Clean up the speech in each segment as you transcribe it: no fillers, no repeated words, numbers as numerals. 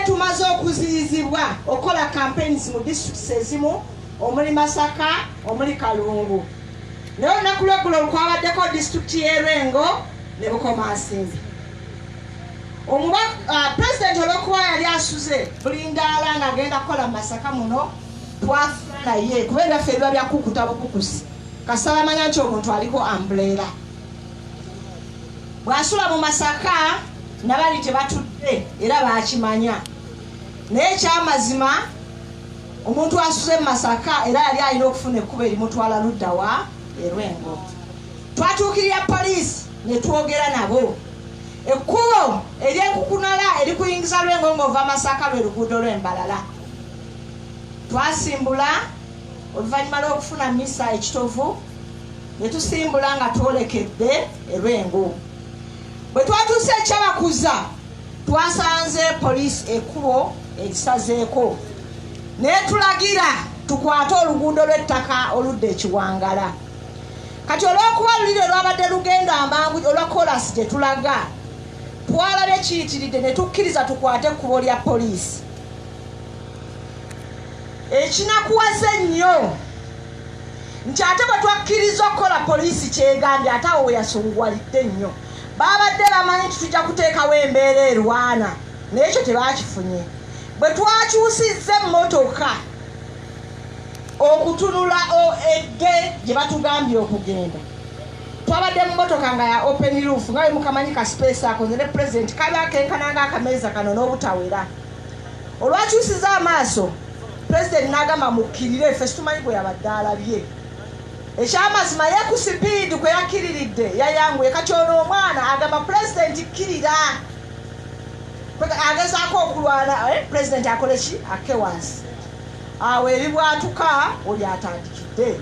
tumaze okuziyizibwa okola campaigns mu districts ezimu omuli Masaka omuli Kalungu naye olunaku lweggulo lukwabaddeko district y'Erwengo ne Bukomansimbi President olwokuba yali asuze buli ndaala ng'agenda kukola mu Masaka muno twafuna naye kuba ebyaffe ebiba byakukuta bukukusi kasala amanya nti omuntu aliko umbrella bw'asula mu Masaka nabali tebatudde era bakimanya naye ekyamazima omuntu asuze mu Masaka era yali alina okufuna ekkuba erimutwala ludda wa Erwengo twatuukirira poliisi ne twogera nabo ekkubo ery'enkukunala erikuyingiza Lwengo ng'ova Masaka lwe luguudo lw'Embalala twasimbula oluvannyuma lw'okufuna misa ekitovu ne tusimbula nga twolekedde Erwengo bwe twatuuse ekyabakuza twasanze poliisi ekkubo erisazeeko naye tulagira tukwate oluguudo lw'ettaka oludda ekiwangala kati olw'okuba lulire lwabadde lugenda amangu olwa kolasi gye tulaga twalabye kiyitiridde ne tukkiriza tukwate ekkubo lya poliisi ekinakuwaza ennyo nti ate bwe twakkiriza okukola poliisi kyegambye ate awo we yasunguwalidde nnyo babadde bamanyi nti tujja kuteekawo embeera erwana naye ekyo tebakifunye bwe twakyusizza emmotoka okutunula edde gye batugambye okugenda twabadde mu mmotoka nga ya open roof nga bwe mukamanyi ka space ako ne president kali akenkananga akameeza kano n'obutawera olwakyusiza amaaso president n'agamba mukkirire ffe situmanyi gwe yabadde alabye ekyamazima ye ku sipiidi kwe yakkiriridde yayanguye kati ono omwana agamba president kkirira agezaako okulwana president akole ki akke wansi awo ebibwatuka oli atandikidde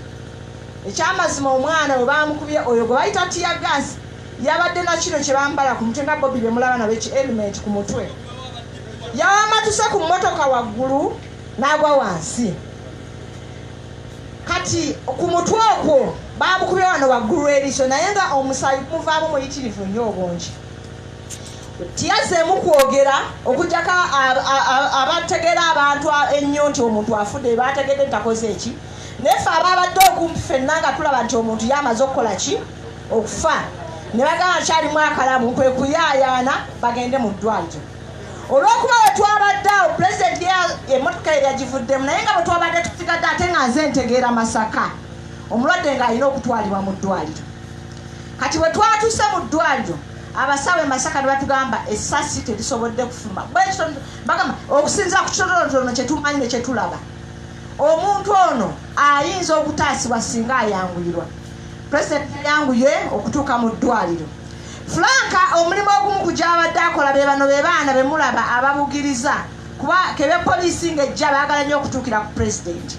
ekyamazima omwana we bamukubye oyo gwe bayita tiyagasi yabadde na kino kye bambala ku mutwe nga bobi bye mulaba nabo element ku mutwe yawamatuse ku mmotoka waggulu n'agwa wansi kati ku mutwe okwo bamukubye wano waggulu eriiso naye nga omusaayi kumuvaamu muyitirivu nnyo obungi tiyazeemu kwogera okugjako abategeera abantu ennyo nti omuntu afudde bategedde ntakoze eki naye ffe ababadde okumpi ffenna nga tulaba nti omuntu yamaze okukola ki okufa ne bagamba nkyalimu akalamu kwe kuyaayaana bagende mu ddwaliro olw'okuba we twabadde awo pulezidenti emmotoka ye yagivuddemu naye nga bwe twabadde tusigadde ate nga nze ntegeera Masaka omulwadde ng'alina okutwalibwa mu ddwaliro kati bwe twatuuse mu ddwaliro abasawo Masaka ne batugamba essasi terisobodde kufuluma bagamba okusinziira ku kitonotono kye tumanyi ne kye tulaba omuntu ono ayinza okutaasibwa singa ayanguyirwa pulezidenti ayanguye okutuuka mu ddwaliro Franka omulimu ogumu ku gy'abadde akola be bano be baana be mulaba ababugiriza kuba kebe poliisi ng'ejja baagala nnyo okutuukira ku pulezidenti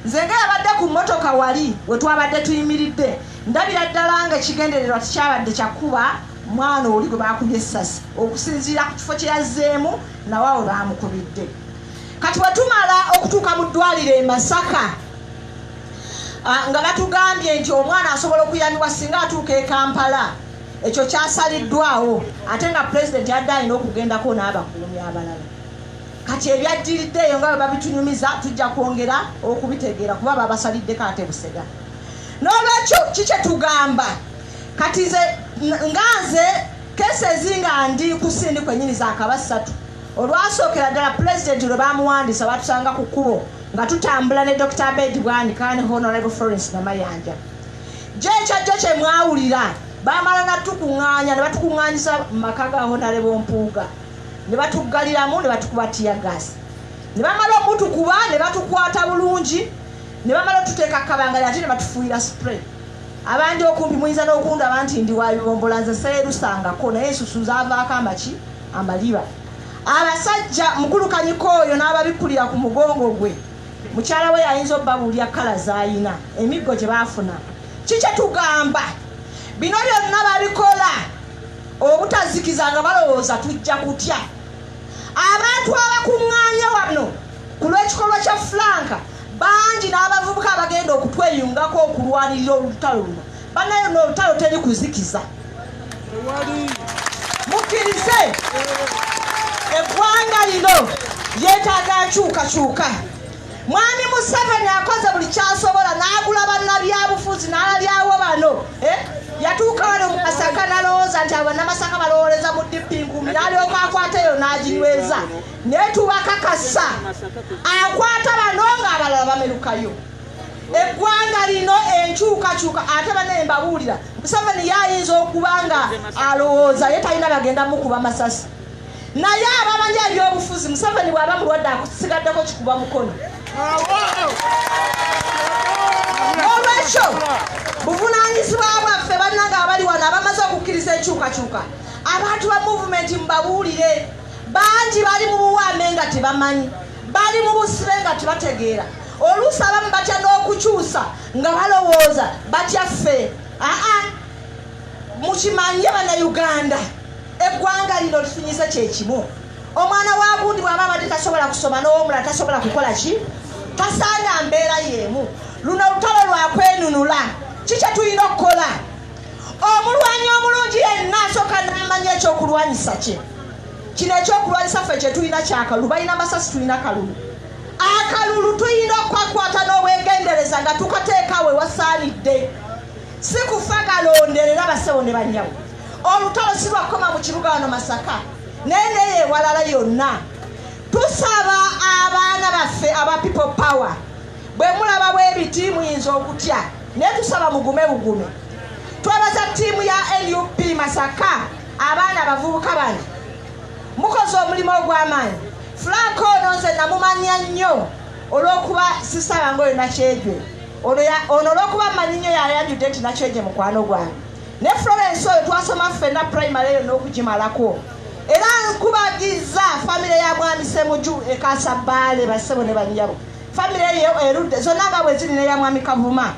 nze nga yabadde ku mmotoka wali we twabadde tuyimiridde ndabira ddala nga ekigendererwa tekyabadde kyakkuba mwana oli gwe baakubye essasi okusinziira ku kifo kye yazzeemu nawe awo baamukubidde kati bwe tumala okutuuka mu ddwaliro e Masaka nga batugambye nti omwana asobola okuyamibwa singa atuuka e Kampala ekyo kyasaliddwawo ate nga pulezidenti yadde alina okugendako n'abakuumi abalala kati ebyaddiriddeeyo nga bwe babitunyumiza tujja kwongera okubitegeera kuba babasaliddeko ate Busega n'olwekyo kikye tugamba kati nga nze kesi ezinga ndi ku sindi kwennyini zaakaba 3 olwasookera ddala pulezidenti lwe bamuwandiisa batusanga ku kkubo nga tutambula ne Dr. Abedi Bwanika ne Honorable Florence Namayanja gye ekyajjo kye mwawulira bamala natukuŋŋaanya ne batukuŋŋaanyisa mu maka ga Honorable Mpuuga ne batuggaliramu ne batukuba tiyagasi ne bamala omutukuba ne batukwata bulungi ne bamala otuteeka kabangali ate ne batufuuyira spray abandi okumpi muyinza n'okundaba nti ndi wa bibombola nze seerusangako naye ensusuza avaako amaki amaliba abasajja mukulukanyiko oyo n'ababikkulira ku mugongo gwe mukyala we yayinza obbabuulya kala z'ayina emiggo gye baafuna kikye tugamba bino byonna babikola obutazikiza nga balowooza tujja kutya abantu abakuŋŋaanya wano ku lw'ekikolwa kya Franka bangi n'abavubuka abagenda okutweyungako okulwanirira olutalo luno banayo n'olutalo teri kuzikiza mukkirize eggwanga lino yeetaaga nkyukakyuka. Mwami Museveni akoze buli kyasobola n'agula bannabyabufuzi n'alabyawo bano. Yatuuka wano mu Masaka n'alowooza nti abannamasaka balowooleza mu DP nkumi n'alyoka akwata eyo n'aginyweza. Naye tubakakasa akwata bano ng'abalala bamerukayo. Eggwanga lino enkyukakyuka ate bane mbabuulira Museveni yayinza okuba nga alowooza ye talina bagenda mukuba masasi. Naye abamanyi ebyobufuzi Museveni bw'aba mulwadde akusigaddeko kikuba mukono. Olwekyo buvunaanyizibwa bwaffe bannanga abali wano abamaze okukkiriza enkyukakyuka. Abantu ba movement mbabuulire bangi bali mu buwambe nga tebamanyi, bali mu busibe nga tebategeera. Oluusi abamu batya n'okukyusa nga balowooza batya ffe. Mukimanye Bannayuganda, eggwanga lino lifunyize kyekimu. Omwana wa gundi bw'aba abadde tasobola kusoma n'ow'omulala tasobola kukola ki? Tasaana mbeera y'emu. Luno lutalo lwa kwenunula. Ki kye tulina okukola? Omulwanyi omulungi yenna asooka n'amanya ekyokulwanyisa kye. Kino ekyokulwanyisa ffe kye tulina kyakalulu. Balina masasi, tulina kalulu. Akalulu tulina okwakwata n'obwegendereza nga tukateeka we wasaanidde. Si kufa galonderera basewo ne bannyawo. Olutalo si lwakoma mu kibuga wano Masaka naye neyeewalala yonna. Tusaba abaana baffe aba people power, bwe mulaba bw'ebiti muyinza okutya naye tusaba mugume bugume. Twebaza ttiimu ya NUP Masaka, abaana abavubuka bano mukoze omulimu ogw'amaanyi. Franco ono nze namumanya nnyo olw'okuba sisaba oyo Nakyejwe ono olw'okuba mmanyi nnyo yayanjudde nti Nakyejwe mukwano gwange. Ne Florence oyo twasoma ffenna primary eyo n'okugimalako. Era nkubagiza famire ya Mwami Ssemuju e Kasabbaale bassebo ne bannyabo. Famire eyo erudde zonna nga bwe ziri n'eya Mwami Kavuma.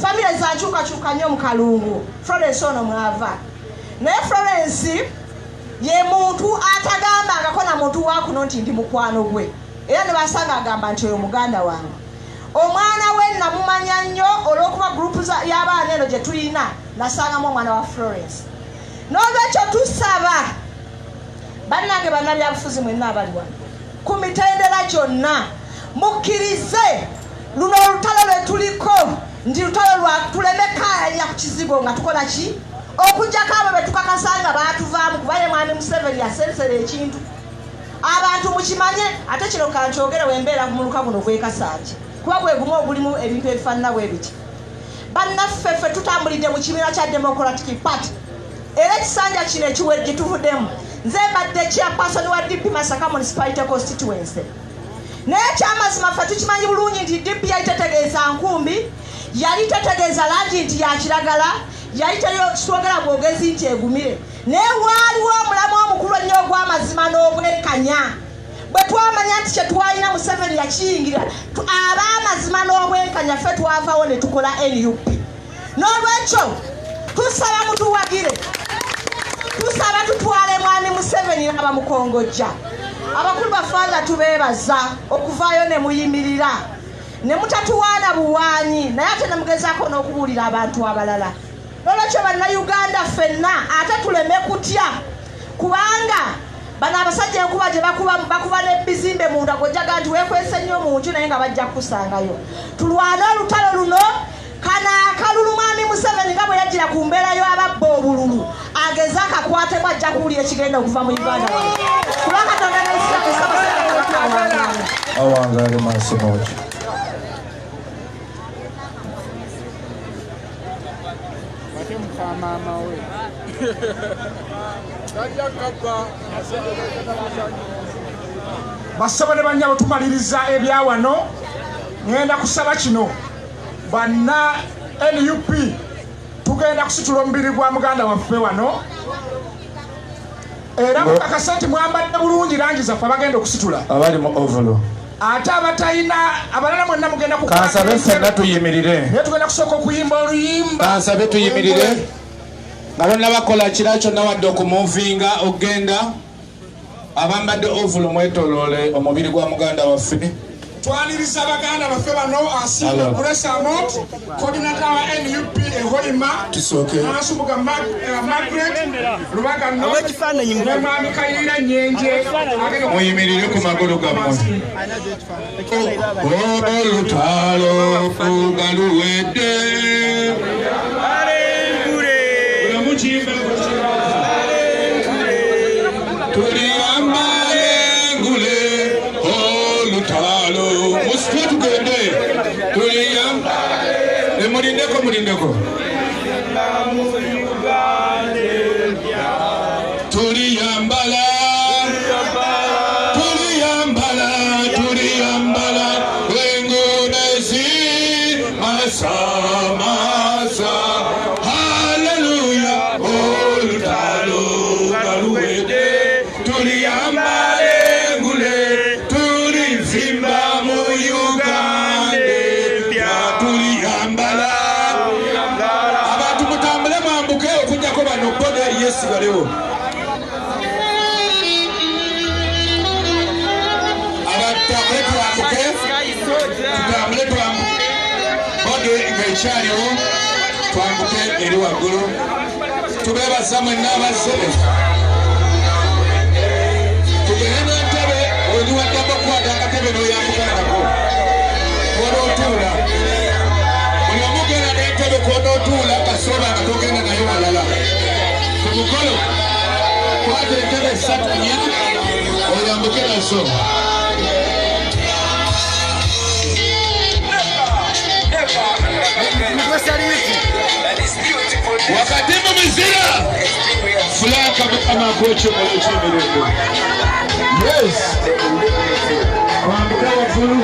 Famire za nkyukakyuka nnyo mu kalungu. Florence ono mwava. Naye Florence ye muntu atagambangako na muntu wakuno nti ndi mukwano gwe. Era ne basanga agamba nti oyo muganda wange. Omwana we namumanya nnyo olw'okuba gurupu y'abaana eno gye tulina nasangamu omwana wa Florence. N'olwekyo tusaba bannange bannabyabufuzi mwenna abali wano ku mitendera gyonna mukkirize luno olutalo lwe tuliko ndi lutalo lwa tuleme kaaya ku kizigo nga tukola ki okujjako abo be tukakasanga baatuvaamu kuba ye Mwami Museveni yasensera ekintu. Abantu mukimanye ate kino kankyogere wembeera mu luka guno gwekasaki kuba gwe gumu ogulimu ebintu ebifaanana bwe biti. Bannaffe ffe tutambulidde mu kibiina kya Democratic Party era ekisanja kino ekiwedde tuvuddemu. Nze mbadde chairperson wa DP Masaka Municipality Constituency. Naye ekyamazima ffe tukimanyi bulungi nti DP yali tetegeeza nkumbi, yali tetegeeza langi nti ya kiragala, yali tetwogera bwogezi nti egumire. Naye waaliwo omulamu omukulu ennyo ogw'amazima n'obwenkanya. Bwe twamanya nti kye twalina Museveni yakiyingira, ab'amazima n'obwenkanya ffe twavaawo ne tukola NUP. N'olwekyo tusaba mutuwagire, tusaba tutwale Mwami Museveni n'abamukongojja. Abakulu bafanga tubeebaza okuvaayo ne muyimirira ne mutatuwaana buwaanyi naye ate ne mugezaako n'okubuulira abantu abalala. N'olwekyo Bannayuganda ffenna ate tuleme kutya kubanga bano abasajja enkuba gye bakuba n'ebizimbe munda gojjaga nti weekwese nnyo mu nju naye nga bajja kukusangayo. Tulwane olutalo luno. Kana akalulu Mwami Museveni nga bwe yajjira ku mbeera y'ababba obululu ageze akakwatemu ajja kuwulira ekigenda okuva mu Uganda. Kuba Katonda n'ekisa kusaba awangaale maaso moja. Basaba ne bannyabo tumaliriza ebyawano ngenda kusaba kino banna NUP tugenda kusitula omubiri gwa muganda waffe wano era mukakasa nti mwambadde bulungi langi zaffe abagenda okusitula abali mu ovolo ate abatayina abalala mwenna mugenda kansabe ffenna tuyimirire naye tugenda kusooka okuyimba oluyimba kansabe tuyimirire nga bonna bakola kira kyonna wadde okumuvinga okgenda abambadde ovolo mwetoloole omubiri gwa muganda waffe twaniriza baganda baffe bano asiime Kuresamot coordinator wa NUP ehoima Nasumuga Margaret Lubaga no ne Mwami Kayira Nyenje muyimirire ku magulu gammwe olutalo kugaluwedde tuliyambale olutalo musitwe tugende tuliyambale mulindeko tuliyambala wengunezi masamasa haleluya olutalo galuwede tuliyambale ngule tulivimba mu Uganda tuliyambala abantu mutambule mwambuke okujjako bano boda yesi balewo Ekyaliwo twambuke eri waggulu tubeebaza mwenna abazze tugende n'entebe oliwaddako okukwata akatebe n'oyambukangako kwonootuula buli omugenda n'entebe kwonootuula kasooba nga togenda naye walala ku mukolo kwata entebe 3 oyambuke nazo wakati mumizira fulaka mukama kocho muluchimirendo yes kwambuka waggulu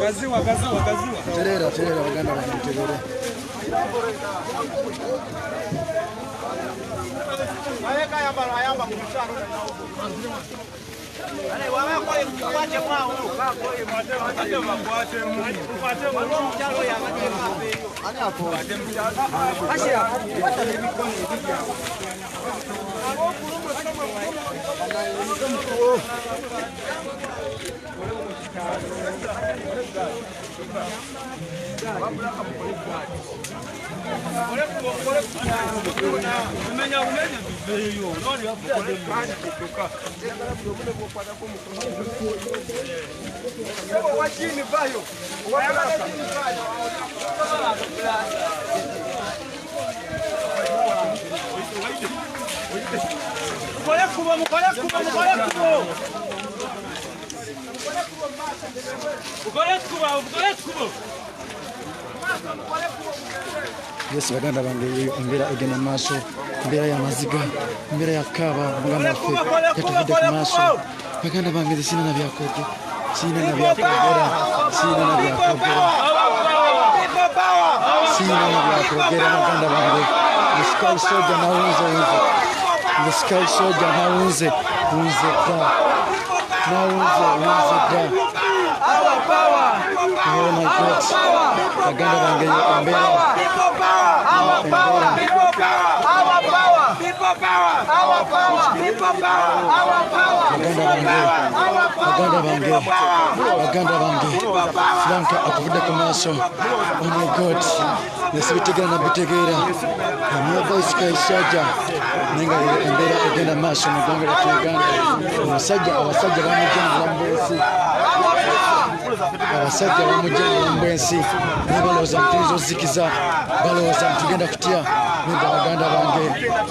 Gaziwa. Terera baganda terera. Ayamba mchano. Ale wawe kwa kuache kwao. Kuache mchano ya maji. Ani hapo. Ashira. Hata ni mikono hivi. Yes, baganda bange embera egena maaso embera ya maziga embera ya kaba baganda ffe yatuvudde ku maaso baganda bange sina na byakoge baganda bange the sky soldier nawunze oh my God baganda bange embera baganda bange Franka atuvudde ku maaso oh my God nesibitegera nabitegeera amava Sky Soldier nenga embera egenda maaso mu ggwanga lyattu Uganda abasajja bamujja mbwensi balowooza ntuyinza ozikiza balowooza ntugenda kutya nega baganda bange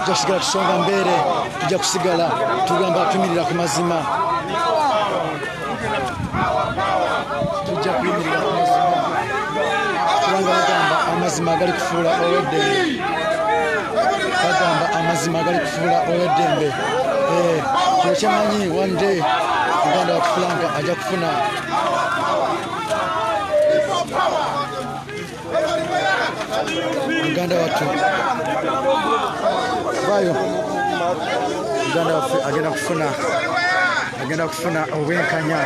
tujja kusigala tusonga mbeere tujja kusigala tugamba tumirira ku mazima amazima agali kufuula ow'eddembe bagamba amazima agali kufuula ow'eddembe kyekyamanyi one day muganda wa Frank ajja kufuna muganda wattu vayo muganda waffe agenda kufuna obwenkanya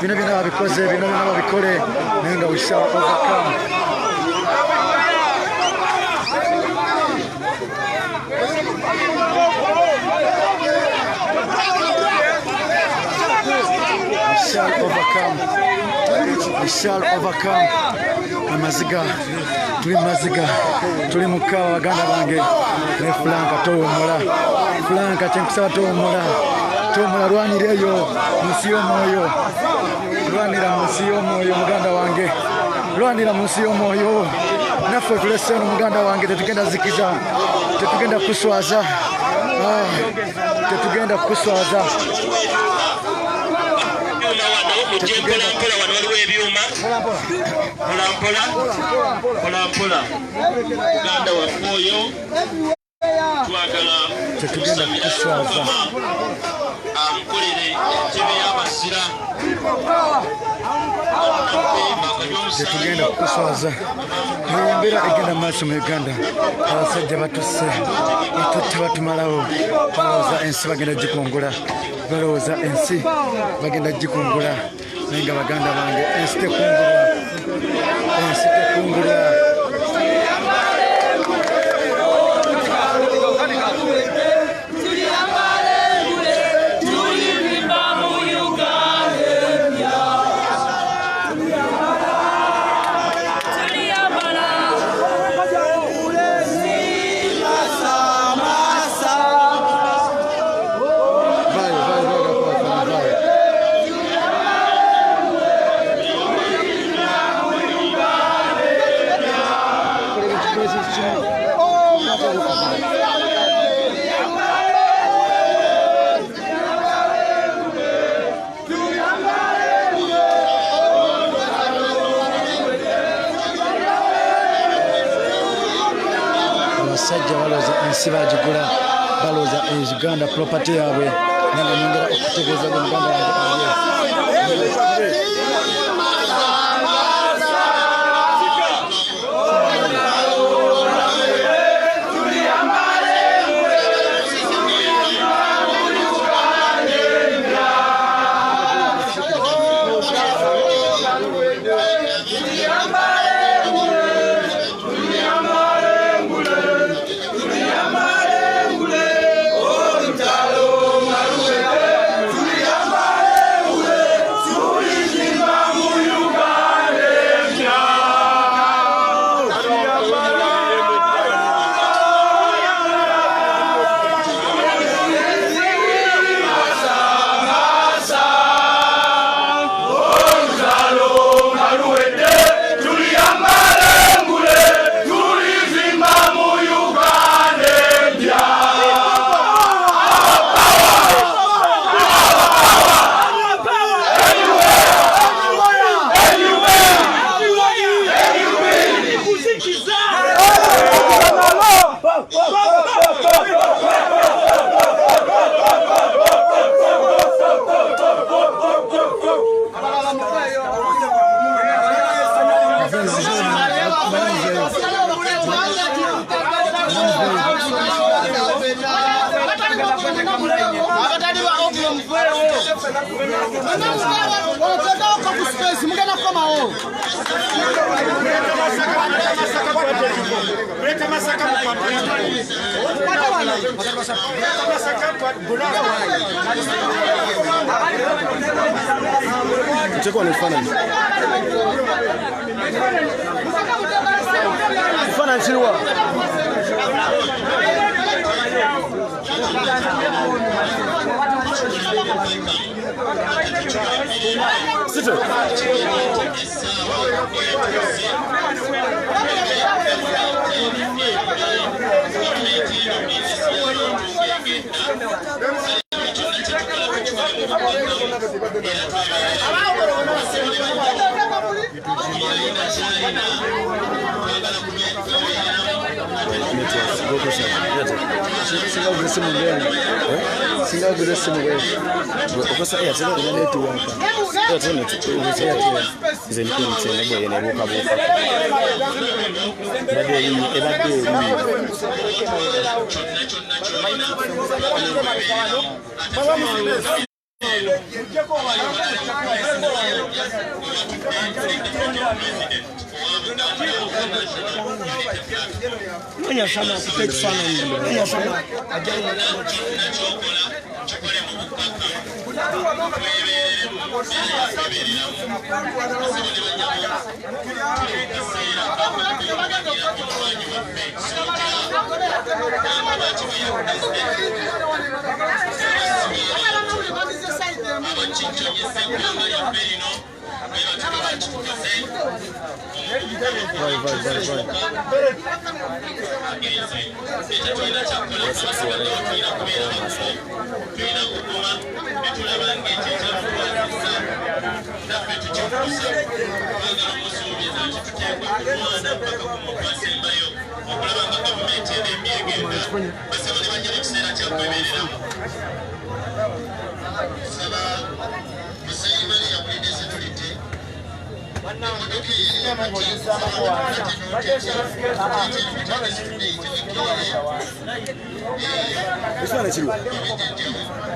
bino byonna babikoze bino byonna babikole naye nga we shall overcome. We shall overcome. Amaziga tuli maziga tuli mukawa baganda bange ne Franka towummula Franka kyenkusaba towummula lwanireyo munsi y'omwoyo lwanira munsi y'omwoyo muganda wange lwanira munsi y'omwoyo naffe tulese eno muganda wange tetugenda zikiza tetugenda kuswaza tetugenda kuswaza mpolampola wano waliwo ebyuma mpolampola muganda waffe oyo twagala tetugenda kuswaza amukolere entebe y'abasira tetugenda kuswaza embeera egenda maaso mu Uganda abasajja batusse etutta batumalawo balowooza ensi bagenda gikungula balowooza ensi bagenda gikungula naye nga baganda bange ensi tekungulwa abasajja balooza ensi bagigula balooza Uganda property yaabwe nange nyongera okutegeeza bwe muganda wange singa ugura essimu ngeno singa ugura essimu bwezi okosa Airtel ina netiwaka Airtel nze MTN boye nebuukabuuka ebadde Nanya sana kuteki sana nanya sana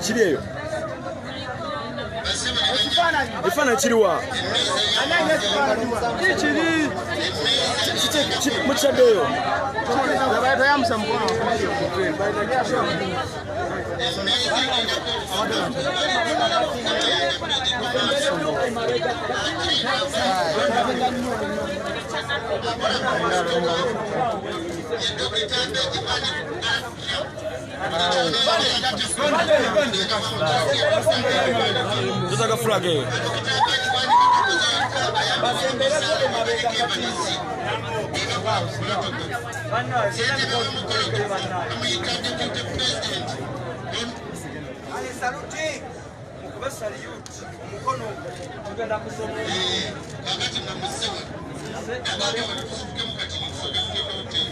Chiriyo Ifana chiriwa Chiri Muchadeyo Nabaito ya msamkono Tutaka frage saluti mukube salute mukono tugenda kusoma kakati na musewe ababe batusuke mukati musoke hotel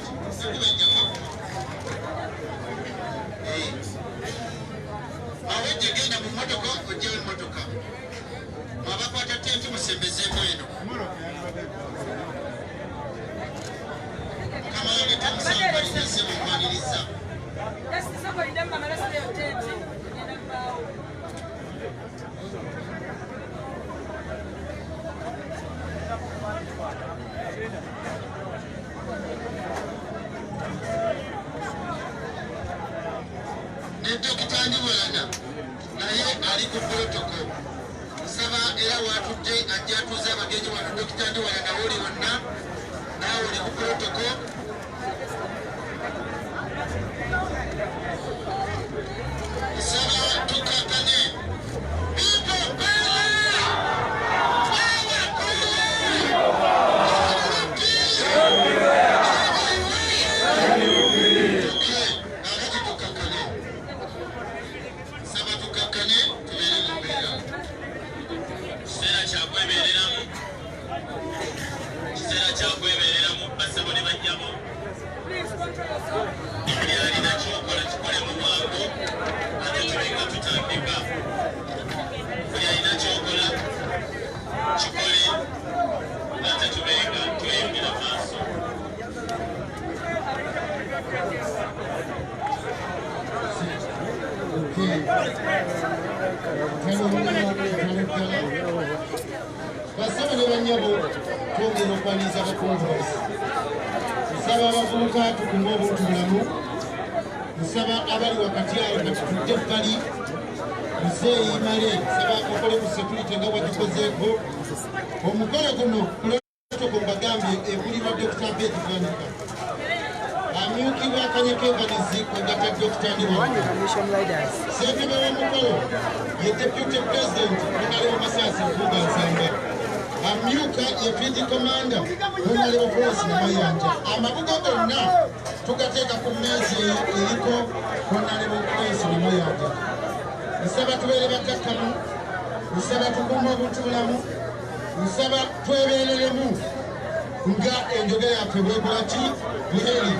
aweje genda mu motoka ojewe motoka abakwata tenti musembezeko eno kama yageta musamba lisebo mwaniriza soko ndemba malasa ya tenti Dokitani walana naye ali ku protocol saba era watudde ajja tuza abagenyi wano dokitani walana woli wonna nawe oli ku protocol saba tukakane basaba ne banyabo twongera okwaniriza abakungu baffe nsaba abavubuka tukume obuntubulamu nsaba abali wakati awo katutudde ebbali muzeeyi male nsaba okole ku security nga bwagikozeeko omukolo guno protocol mbagambye ebulirwa Dr. Beti Vanika amyukibwa Kanyeke Evanizi kwegata Dr. Ndiwanda ssentebe w'omukolo ye deputy president Honorable Masasi Mpuga Nsamba amyuka ye field commander Honorable Florence Namayanja amabuga gonna tugateeka ku mmeezi eriko Honorable Florence Namayanja nsaba tubeere bakkakkamu nsaba tukuume obuntubulamu nsaba twebeereremu nga enjogera yaffe bwegulaki buheri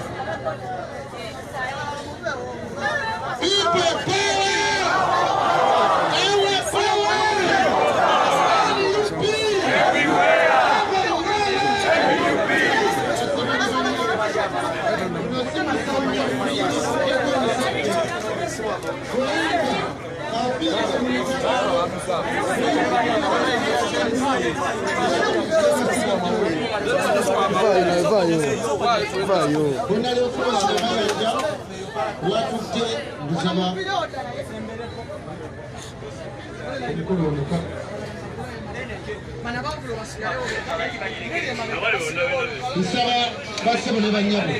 Nsaba bassebo ne bannyabo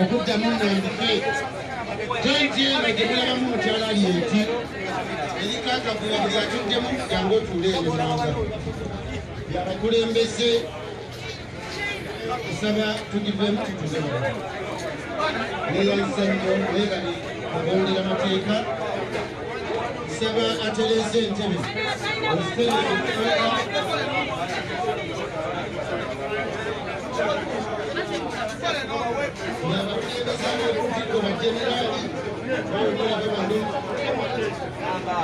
okuddamu nnambike tenti eno gye mulabamu mukyala ali eti erikakagula buli atuddemu jangu otuule enyumanga yabakulembeze nsaba tugiveemu tutuzemu neeyanisa nnyo naye bali abondera amateeka nsaba atereeza entebe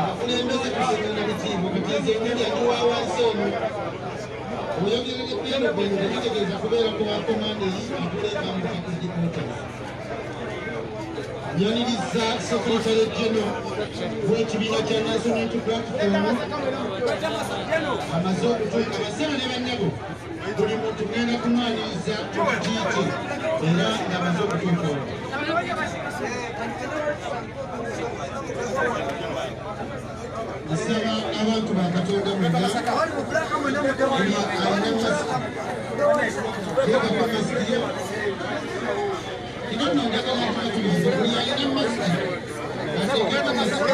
abakulembeze kusomera bitiibwa katiza engeri agiwawansi eno oyogerera ebyeno beno tekitegeeza kubeera kubakomanda atuleeka mu kakidipota nyaniriza sekretary geno w'ekibiina kya National Unity Platform amaze okutuuka basebo ne bannyabo buli muntu ngenda kumwaniriza tukiite era ng'amaze okutuuka nsaba abantu ba Katonda mwena alina masiki era njagala atubatulirize buli alina masiki ategeka masiki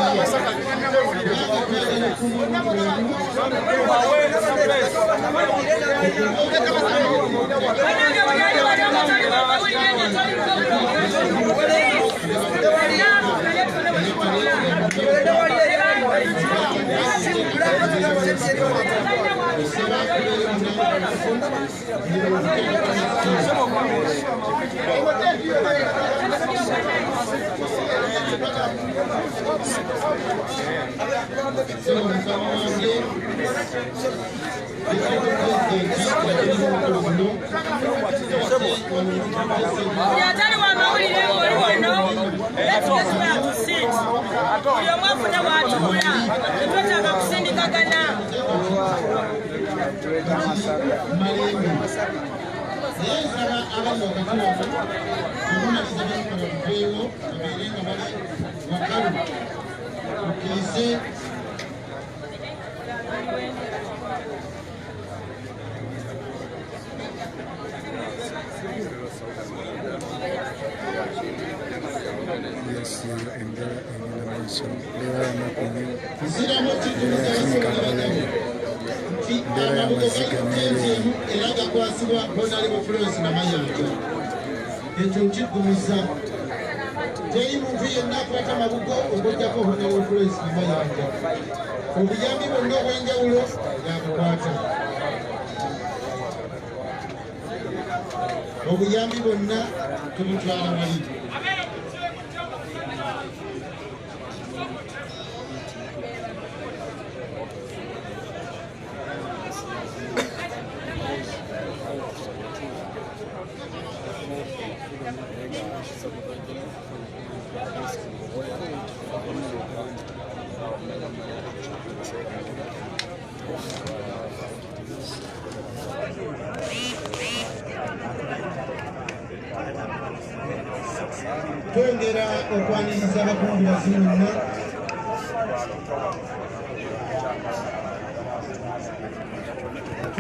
Yatali wa mawulire ng'oli wano, let's get back to sit. Buli omu afune w'atuula, tetwetaaga kusindikagana. nsaba abali wakati wano okumaliza bikola buveewo babeere nga bali wakalu mukkirize nsiramu kituuza abasobole nti amabugo gali era gakwasibwa Honorable Florence Namayanja ekyo nkigumiza teri muntu yenna akwata amabugo okujjako Honorable Florence Namayanja obuyambi bonna obw'enjawulo yabukwata obuyambi bonna tubutwala wali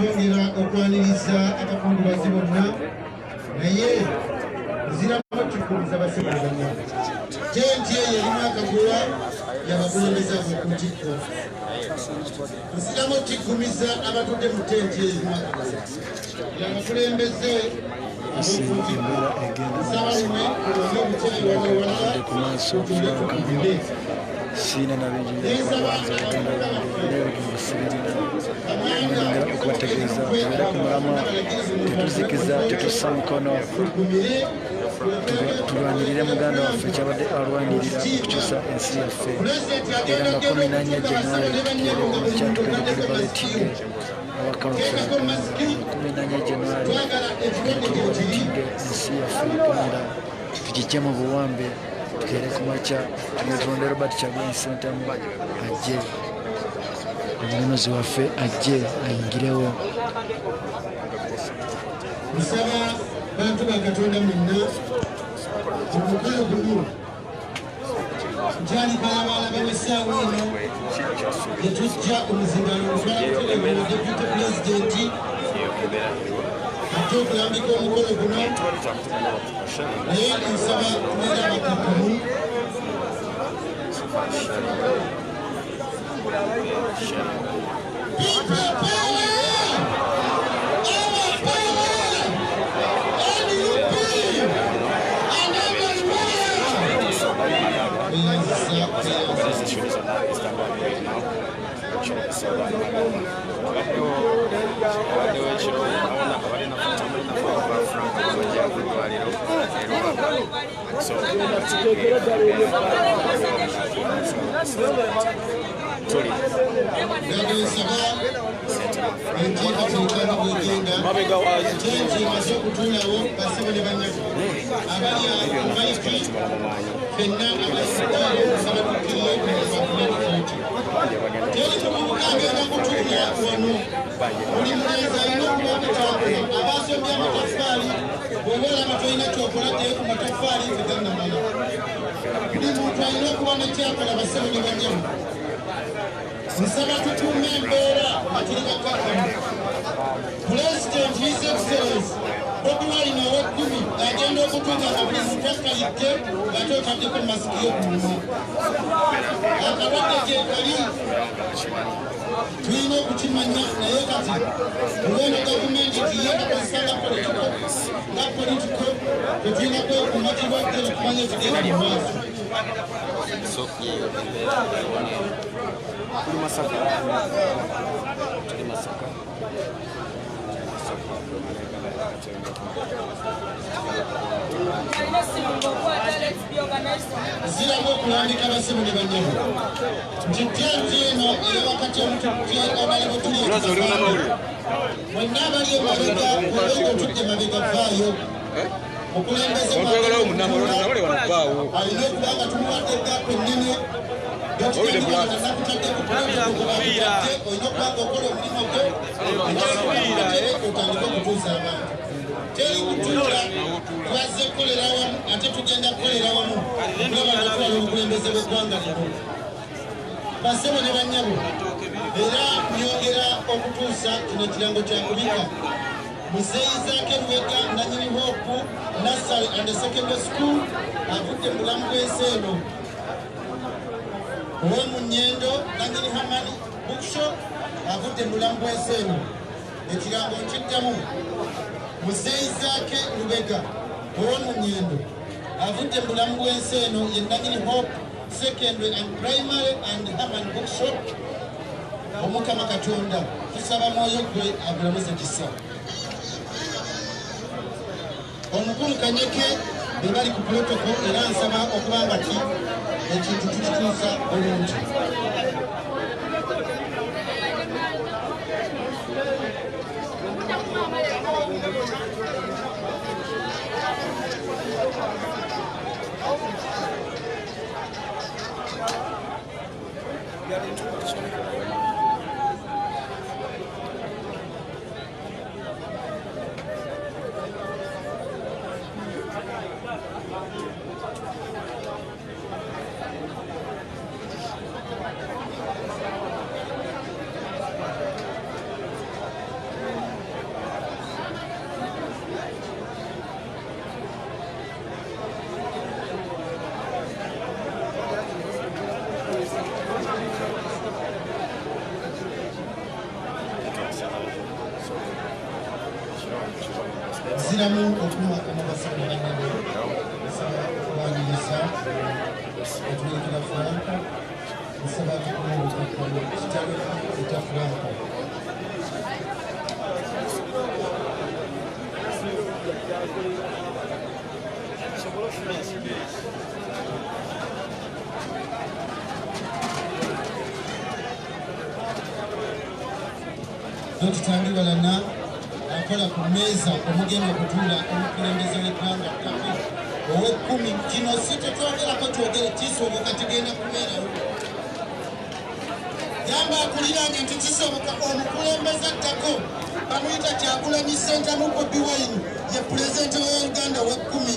twongera okwaniriza abakungubazi bonna naye nziramu kikumiza basebuzanya tenti eyo erimu akagula yabakulembeza okuntiko nziramu kikumiza abatudde mu tenti eyo erimu akagula yabakulembeze nsaba lume kulonda obuteyi waliwala otule tukubire siina okubategeeza tubeera ku mulama tetuzikiza tetussa mukono tulwanirire muganda waffe kyabadde alwanirira okukyusa ensi yaffe era nga 14 January kyatugenda tulibaletidde abakawufe 14 January tulibaletidde ensi yaffe Uganda tugijje mu buwambe tugere ku makya tugeturonde Robert Kyagulanyi Ssentamu ajje omunozi waffe ajje ayingirewo. Nsaba bantu ba Katonda mwenna omukolo guno gyali balabaalaba w'essaawa eno gye tujja omuzingalo ogutwala deputy pulezidenti ate okulambika omukolo guno naye nsaba kubeera abakakkamu okutuulawo basibo ne bannaffe abali abaiki fenna abasaba tukkiriye mubakumalikooti teri mububuka agenda kutuula wano buli mulenzi alina okubakutakula abasomya amatafaali bw'oba olaba tolina kyokola teyo ku matafaali tegannamala buli muntu alina okuba nekyakola basibo ne bannaffe nsaba tukuume embeera atiri bakakkamu President His Excellency Bobi Wine ow'ekkumi agenda okutuuka nga buli muntu akkalidde ng'ate otaddeko masiki y'okumunwa akalwadde gye kali tulina okukimanya naye kati olw'eno gavumenti tiye akozesa nga politiko tetulina kwekuuma kirwadde okumanya ekigenda mu maaso ziramu okulambika basibu ne banyabo nti tenti eno era wakati omutuobalebo tuliwenna abali emabega olwego tudde mabega vaayo okulembeze alina okuba nga tumuwadde egaku ennene nakutadde olina okuba nga okola omulimu gwo otandike okutuusa abantu teri kutuula twazze kukolera wamu ate tugenda kukolera wamu okulaba ngatwala obukulembeze bw'eggwanga lino basebo ne bannyabo era byongera okutuusa kino ekirango kyakubika muzeeyizaako Lubega nanyini Hope Nursery and Secondary School avudde mu bulamu bw'ensi eno ow'Omunyendo nanyini Hamani Bookshop avudde mu bulamu bw'ensi eno ekirango nkiddamu muzeeyizaake Lubega ow'Omunyendo avudde mu bulamu bw'ensi eno ye nanyini Hope Secondary and Primary and Hamani Bookshop omukama Katonda tusaba mwoyo gwe agulamuze kisa omukulu Kanyeke be bali ku protocol era nsaba okuba nga ti ekintu tukituusa bulungi ziramu okuma amabasibu n'ennyabo nsaba okuwaniriza etulekera Franka nsaba tukuma obutakkalo kitalo eta Franka Dr. Ndiwalana akola ku mmeeza omugenda okutuula omukulembeze w'eggwanga ttaka ow'ekkumi kino si tetwogerako kyogere kisoboka kigenda kubeerawo yamba akuliranye nti kisoboka omukulembeze ttako bamuyita Kyagulanyi Ssentamu Bobi Wine ye pulezidenti wa Uganda w'ekkumi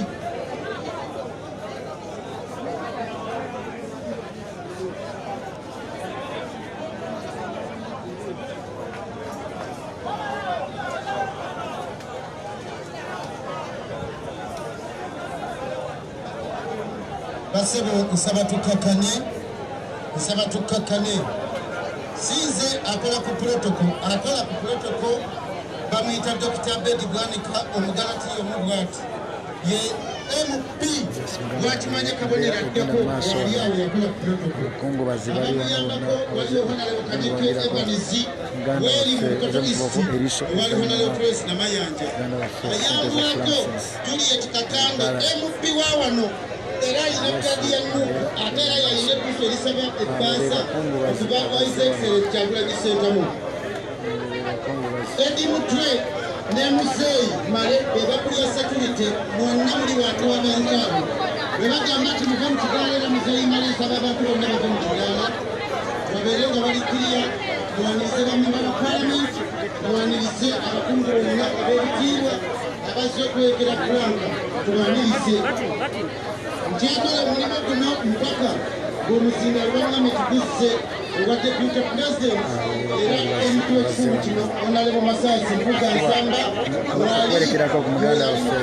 basebo nsaba tukkakane sinze akola ku protocol bamuyita Dr. Bedi Bwanika omugalati omubwati ye MP lwakimanye kabonera ddako wali awo yakola ku protocol waliwo honalewo Kanyike Evanizi weli mu Kotolisi wali honalewo Trace Namayanja ayambwako Juliet Katambe MP wawano era alina kadi ya Nuupu ate era yalina ebbusu erisaba ebbaasa okuva Vice Excellent Kyagulanyi Ssentamu Edi Mutwe ne Muzeeyi Male be bakulya security mwonna muli bantu b'abantu be bagamba nti muve mu kigaala era Muzeeyi Male nsaba abantu bonna bave mu kigaala babeere nga bali kiriya muwanirize bammemba ba paalamenti muwanirize abakungu bonna ab'ebitiibwa abazze okwegera ggwanga tubanirize Ntiakola mulimu guno mpaka ng'omuzinga lwangame tuguzze owa deputy president era emitwe ekitundu kino Honorable Masaasi Mpuga Nsamba kwerekerako ku muganda waffe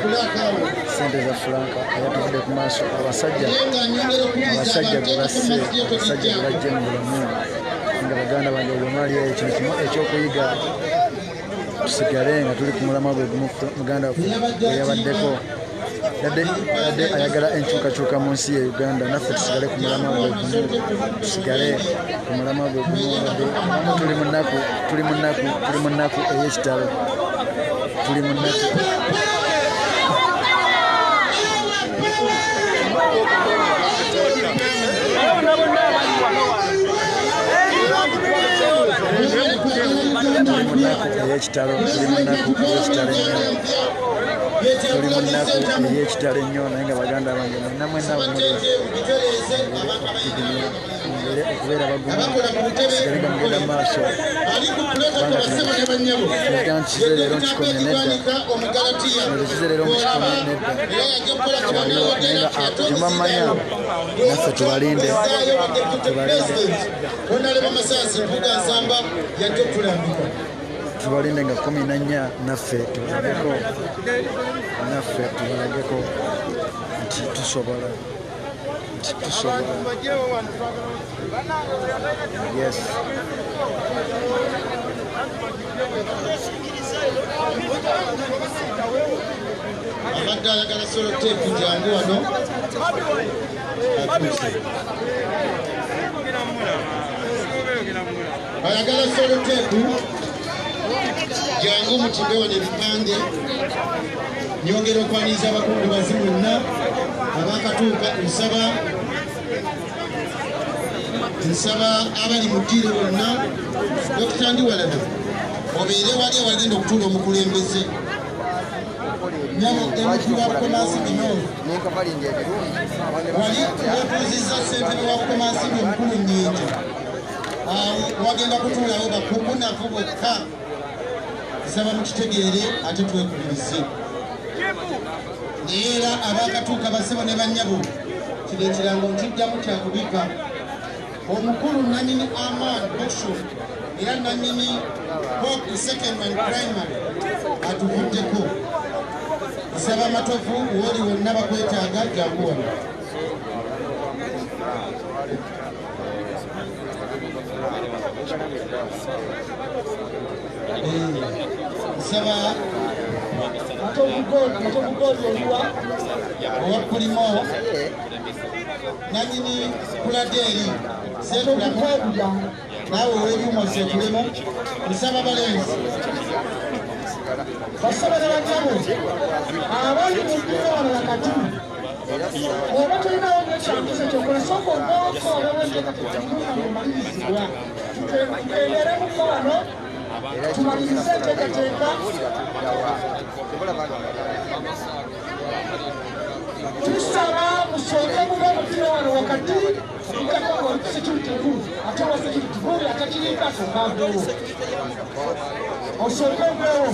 sente za Franka abatuvudde ku maaso abasajja gwe basse abasajja gwe bajje mu bulamu nga baganda bange olwomali ekino kimu ekyokuyiga tusigale nga tuli ku mulamwa gwe gumu muganda waffe eyabaddeko yadde ayagala enkyukakyuka mu nsi ye Uganda naffe tusigale ku mulamwa gwe gumu tusigale ku mulamwa gwe gumu tuli mu nnaku ey'ekitalo tuli mu nnaku ey'ekitalo tuli mu nnaku ey'ekitalo ennyo naye nga baganda bange mwenna okubeera bagumu sigale nga mugenda mu maaso kubanga nkize leero nkikomye nedda kize leero mukikomye nedda kyaliwo naye nga gyemwamanya naffe tubalinde tubalinde nga 14 naffe tubalageko nti tusobola yes abadde ayagala solo teepu jangu wano ayagala solo teepu jangu mutimbe wano ebipande nyongera okwaniriza abakungu bazimu bonna abakatuuka nsaba abali mu ddiiro bonna Dr. Ndiwalana obeere wali awagenda okutuula omukulembeze nyabo emukulu wa bukomansi bino wali weebuuzizza ssentebe wa bukomansi bwe omukulu nnyingi wagenda kutuulawo bakukunaku bokka nsaba mukitegeere ate twekubirize naye era abakatuuka basebo ne bannyabo kino ekirango nkiddamu kyakubika omukulu nanyini Aman Bokshop era nanyini Hope Secondary Primary atuvuddeko nsaba amatovu woli wonna bakwetaaga jangu wano nsaba owapulimo nanyini Kuladeri Setulamu naawe owebyuma Setulemu nsaba balenzi basaba ne banyabo abali mu ddira wano wakati oba tulinawo ng'ekyanguzo kyokola sooka ogaoko olabweteekateekamaliriziddwa tugenderemuko wano tumalirize enteekateeka tusaba musooke muba mupira wano wakati okugakako security rule ate wa security rule atakirika sokavewo osooke ovewo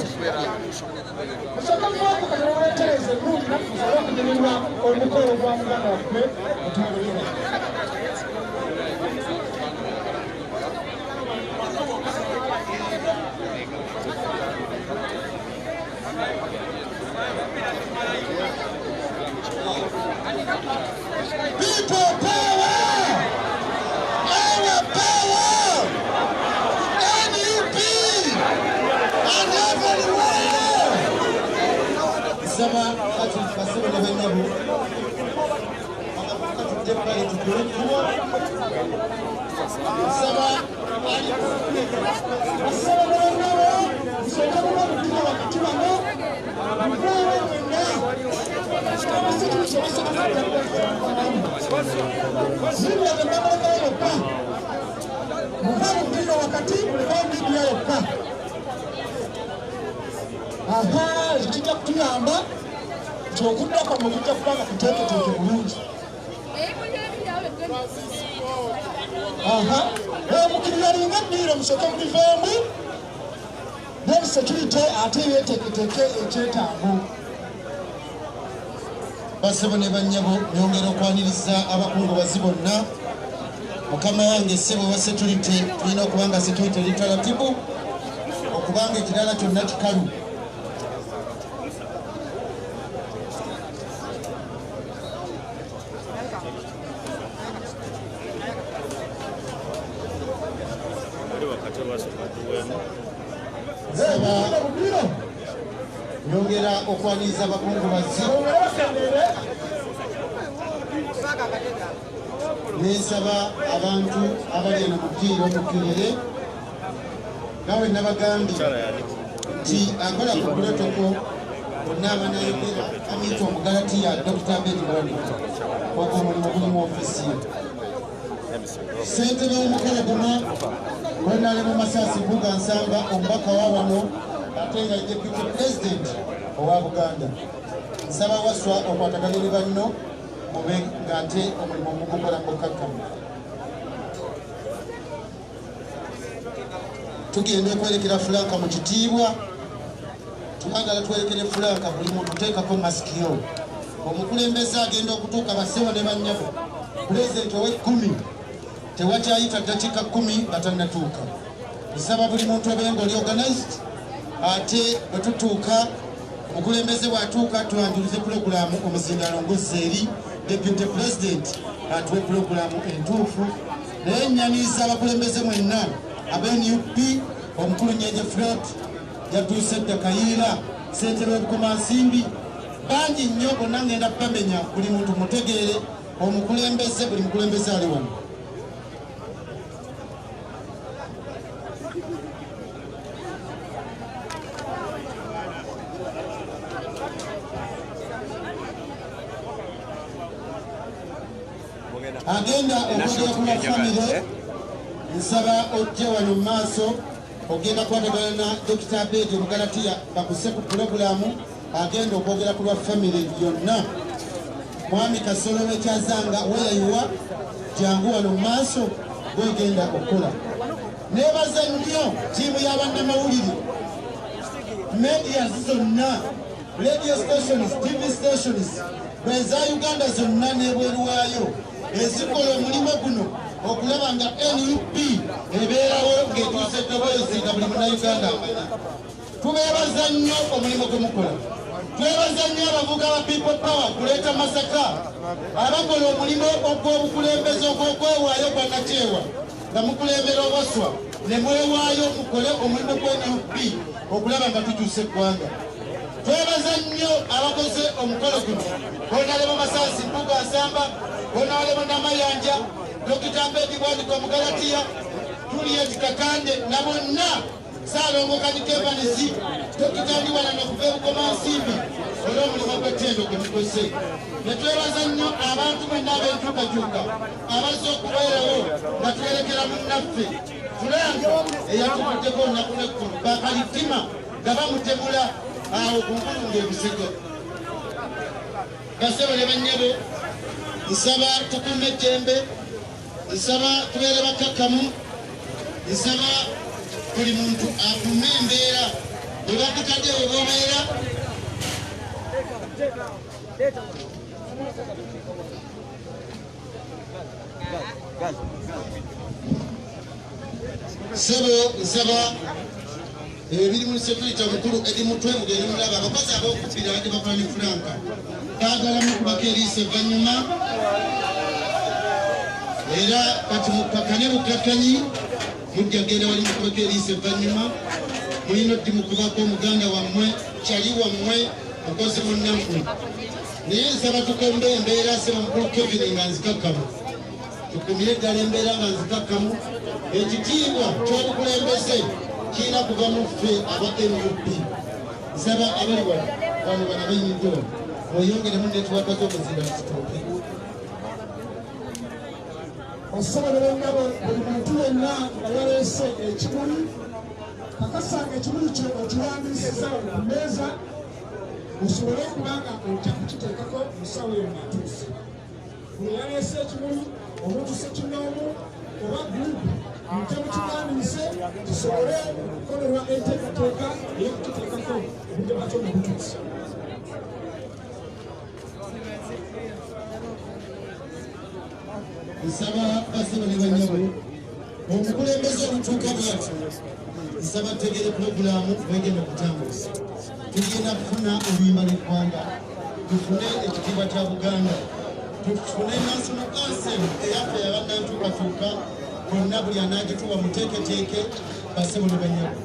osooke muvako kati wawetereza erundi nakusobola okugenerwa omukolo gwa muganda waffe otumalirira People power! Our power! NUP! And everywhere! Saba kati basaba n'abanyabo bakatudde pale tugule kuwa saba basaba n'abanyabo nsooka muba mutima wakati wano muveewo mwenna zibyaga mbabalagala yokka muva mupira wakati muva midiya yokka aha ekijja kutuyamba nti okudda kwamwe kujja kuba nga kuteeketeeke bulungi aha omukirira linga ddiro musooke mubiveemu then security ate yeteeketeeke ekyetaago basebo ne bannyabo nyongera okwaniriza abakungubazi bonna mukama wange ssebo wa security tulina okuba nga security litaratibu okubanga ekirala kyonna kikalu nyongera okwaniriza abakungubazi nensaba abantu abali eno mupiira omukkirire nawe nabagambye nti akola ku protoko bonna abanayogera amita omugalatiya Dr. Abedi Monica ogwo omulimu guli mu ofisi ye ssentebe w'omukolo guno Koloneli Masaasi Mbuga Nsamba omubaka wa wano ate nga deputy president owa Buganda nsaba waswa okwatagana ne banno mube ng'ate omulimu mugukola mukakkamu tugenda okwerekera Fulanka mu kitiibwa twagala twerekere Fulanka buli muntu teekako masikiro omukulembeze agenda okutuuka bassebo ne bannyabo pulezidenti ow'ekkumi tewakyayita ddakiika 10 nga tannatuuka nsaba buli muntu obenga oli organized ate bwe tutuuka omukulembeze bw'atuuka twanjulize pulogulaamu omuzinga alongozza eri deputy president atuwe pulogulaamu entuufu naye nnyaniza abakulembeze mwenna ab'NUP omukulu Nyenje Fred yatuuse dda Kayiira ssentebe w'Obukomansimbi bangi nnyo bonna ngenda bamenya buli muntu mutegeere omukulembeze buli mukulembeze ali wano agenda okwogera ku bafamire nsaba ojje wano mu maaso ogenda kwatagana na Dr. Abedi Omugalatiya bakuse ku pulogulaamu agenda okwogera ku lwafamire yonna mwami Kasolo w'ekyazanga weyayiwa jangu wano mu maaso gwegenda okukola neebaza nnyo ttiimu y'abannamawulire media zonna radio stations TV stations bweza Uganda zonna n'ebweru waayo ezikola omulimu guno okulaba nga NUP ebeerawo ng'etuusa eddoboozi nga buli munnayuganda amanya tubeebaza nnyo omulimu gwe mukola twebaza nnyo abavuga ba people power kuleeta masaka abakola omulimu ogw'obukulembeze ogw'okwewaayo gwa nakyewa nga mukulembera obaswa ne mwewaayo mukole omulimu gwa NUP okulaba nga tukyusa eggwanga twebaza nnyo abakoze omukolo guno Koloneli Masaasi Mbuga Nsamba Koloneli Namayanja Dr. Abedi Monica Omugalatiya Juliet Kakande na bonna Saalongo Kanikebanizi Dr. Ndiwana n'okuva e Bukomansimbi olw'omulimu gw'ettendo gwe mukoze. Ne twebaza nnyo abantu bonna ab'enkyukakyuka abazze okubeerawo nga twerekera munnaffe Fulanga eyatukuddeko olunaku lw'ekkumi bakalitima nga bamutemula awo ku nkulungu ebisego. Bassebo ne bannyabo, nsaba tukume eddembe, nsaba tubeere bakkakkamu, nsaba buli muntu akume embeera bwe bakutadde we b'obeera. Ssebo nsaba ebiri mu sekurita mukulu edi mutwe mugeri mulaba abakozi ab'okubbira badde bakola ne Fulanka baagala mukubako eriiso evvannyuma era kati mukkakane bukkakkanyi mujja genda wali mukubako eriiso evvannyuma mulina oddi mukubako omuganda wammwe kyali wammwe mukozi munnammwe naye nsaba tukombe embeera seba mukulu Kevin nga nzikakkamu tukumire eddala embeera nga nzikakkamu ekitiibwa ky'obukulembeze kirina kuva mu ffe aba NUP. Nsaba abali wano bana bayimiddwa oyongeremu netiwaaka z'omuzimba kitooke. Osobola nabo buli muntu yenna nga yaleese ekimuli kakasanga ekimuli kyo okiwandisiza ku mmeeza osobole okuba nga ojja kukiteekako musawo yonna atuuse. Buli yaleese ekimuli omuntu sekinoomu oba gurupu mute mukiwandiise kisobole okukolerwa enteekateeka ey'okukiteekako obudde bwakyo ne butuuse. Nsaba bassebo ne bannyabo omukulembeze omutuuka bw'ati nsaba tegere pulogulaamu bwegenda okutambuza. Tugenda kufuna oluyimba lw'eggwanga, tufune ekitiibwa kya Buganda, tufune national anthem eyaffe yabannantuukatuuka bonna buli anaagituwa muteeketeeke. Bassebo ne bannyabo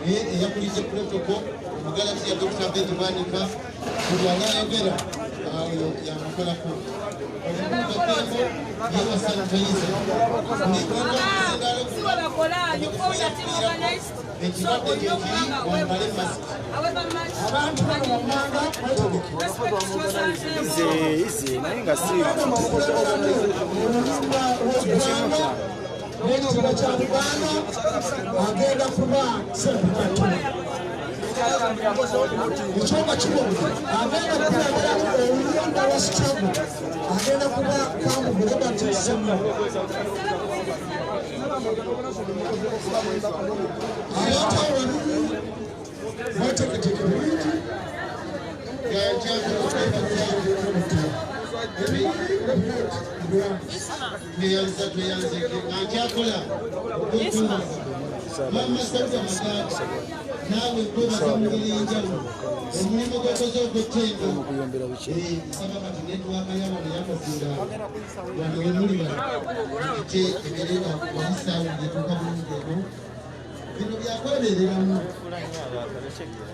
eyakulidde protoko omugalati ya Dr. Abedi Bwanika buli anaayogera awo yamukolako omukugatembo yewasanitayiza ekirwadde kyekiri wambale masiki. Abantu bano wammanga n'ekitiibwa kya Buganda agenda kuba Ssebukattule. Ekyomba kibonge agenda kulabiramu oluyonda lwa Struggle agenda kuba Kambugu Robert Ssemmo. Ayota wali mweteeketeeke bulungi neyanza tweyanzeke akyakola okwetunga mama Sabya Magaati naawe kwebaza mu ngeri enjawulo omulimu gwekoze ogw'ettendo. Nsaba kati netiwaaka yawano yakazira wano wemuli wano ekite ebeerera walisaawo gyetuuka bulungi eno bino byakwebeereramu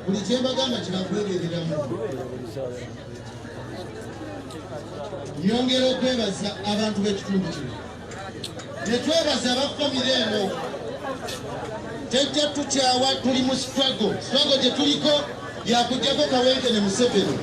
buli kyembagamba kirakwebeereramu. Nyongera okwebaza abantu b'ekitundu kino ne twebaza aba famire eno. Tejja tukyawa tuli mu struggle gye tuliko yakuggyako Kawenkene Museveni